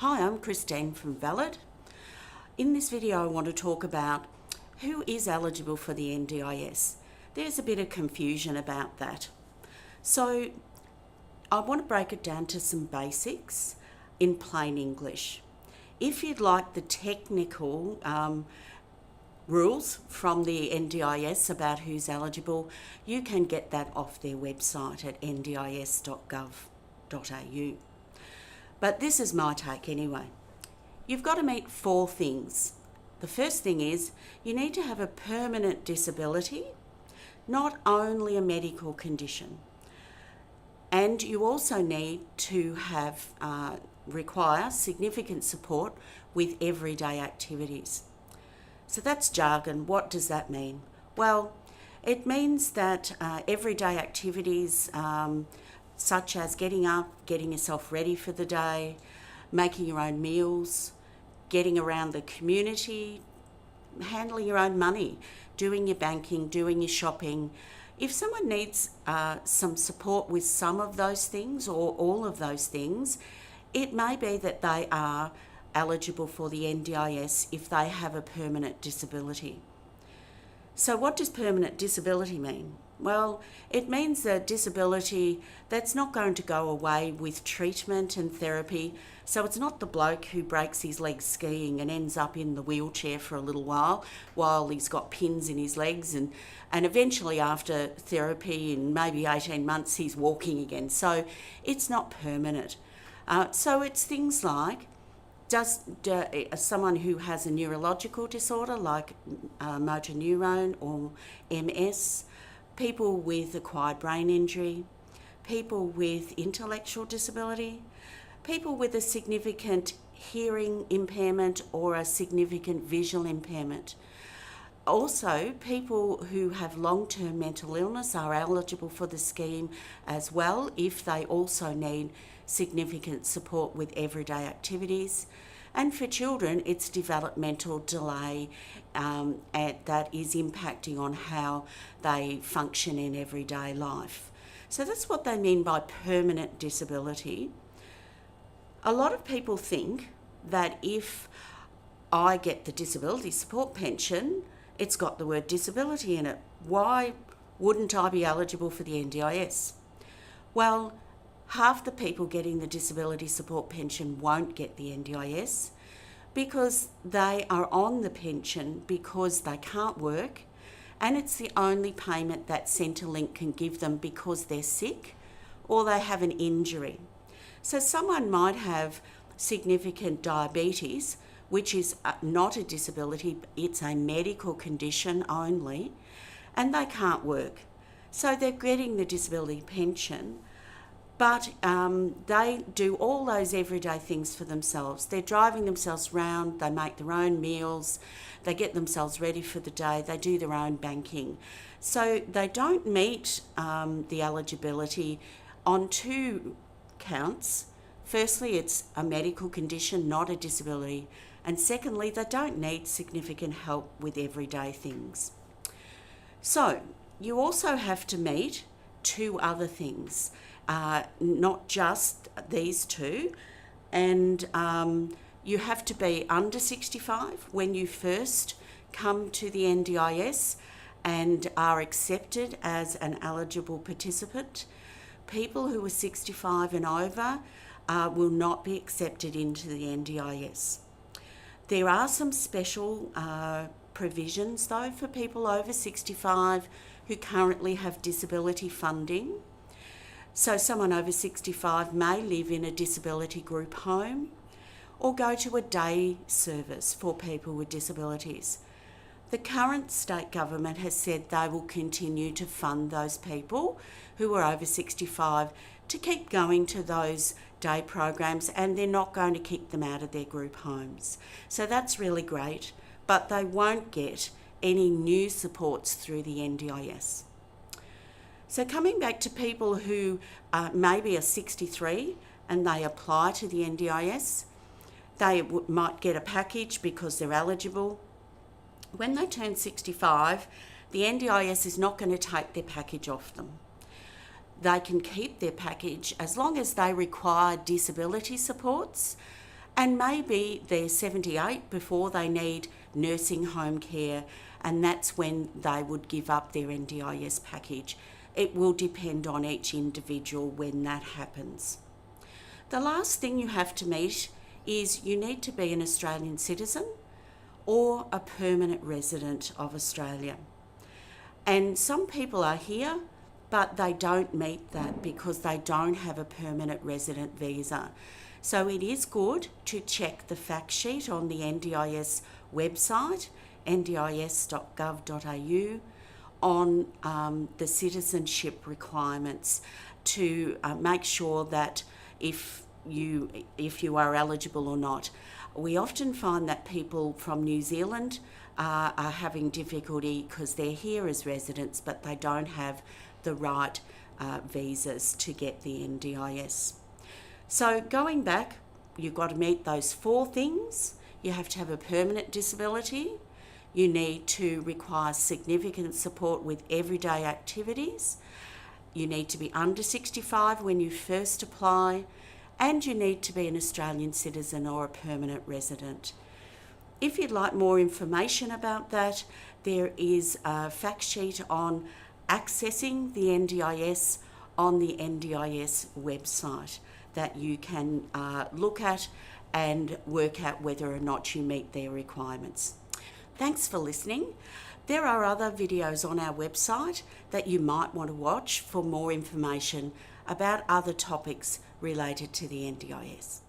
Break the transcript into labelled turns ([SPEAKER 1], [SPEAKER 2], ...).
[SPEAKER 1] Hi, I'm Christine from Valid. In this video I want to talk about who is eligible for the NDIS. There's a bit of confusion about that. So I want to break it down to some basics in plain English. If you'd like the technical rules from the NDIS about who's eligible, you can get that off their website at ndis.gov.au. But this is my take anyway. You've got to meet 4 things. The first thing is you need to have a permanent disability, not only a medical condition. And you also need to have require significant support with everyday activities. So that's jargon. What does that mean? Well, it means that everyday activities such as getting up, getting yourself ready for the day, making your own meals, getting around the community, handling your own money, doing your banking, doing your shopping. If someone needs some support with some of those things or all of those things, it may be that they are eligible for the NDIS if they have a permanent disability. So what does permanent disability mean? Well, it means a disability that's not going to go away with treatment and therapy. So it's not the bloke who breaks his legs skiing and ends up in the wheelchair for a little while he's got pins in his legs and eventually after therapy in maybe 18 months he's walking again. So it's not permanent. So it's things like someone who has a neurological disorder like motor neurone or MS, people with acquired brain injury, people with intellectual disability, people with a significant hearing impairment or a significant visual impairment. Also, people who have long-term mental illness are eligible for the scheme as well if they also need significant support with everyday activities. And for children, it's developmental delay that is impacting on how they function in everyday life. So that's what they mean by permanent disability. A lot of people think that if I get the disability support pension, it's got the word disability in it. Why wouldn't I be eligible for the NDIS? Well, half the people getting the disability support pension won't get the NDIS because they are on the pension because they can't work and it's the only payment that Centrelink can give them because they're sick or they have an injury. So someone might have significant diabetes, which is not a disability, it's a medical condition only, and they can't work. So they're getting the disability pension, but they do all those everyday things for themselves. They're driving themselves around, they make their own meals, they get themselves ready for the day, they do their own banking. So they don't meet the eligibility on 2 counts. Firstly, it's a medical condition, not a disability. And secondly, they don't need significant help with everyday things. So you also have to meet 2 other things, not just these 2. And you have to be under 65 when you first come to the NDIS and are accepted as an eligible participant. People who are 65 and over will not be accepted into the NDIS. There are some special provisions though for people over 65 who currently have disability funding. So someone over 65 may live in a disability group home or go to a day service for people with disabilities. The current state government has said they will continue to fund those people who are over 65 to keep going to those day programs, and they're not going to kick them out of their group homes. So that's really great, but they won't get any new supports through the NDIS. So coming back to people who maybe are 63 and they apply to the NDIS, they might get a package because they're eligible. When they turn 65, the NDIS is not going to take their package off them. They can keep their package as long as they require disability supports And maybe they're 78 before they need nursing home care, and that's when they would give up their NDIS package. It will depend on each individual when that happens. The last thing you have to meet is you need to be an Australian citizen or a permanent resident of Australia. And some people are here, but they don't meet that because they don't have a permanent resident visa. So it is good to check the fact sheet on the NDIS website, ndis.gov.au, on the citizenship requirements to make sure that if you are eligible or not. We often find that people from New Zealand are having difficulty because they're here as residents, but they don't have the right visas to get the NDIS. So going back, you've got to meet those 4 things. You have to have a permanent disability. You need to require significant support with everyday activities. You need to be under 65 when you first apply, and you need to be an Australian citizen or a permanent resident. If you'd like more information about that, there is a fact sheet on accessing the NDIS on the NDIS website that you can look at and work out whether or not you meet their requirements. Thanks for listening. There are other videos on our website that you might want to watch for more information about other topics related to the NDIS.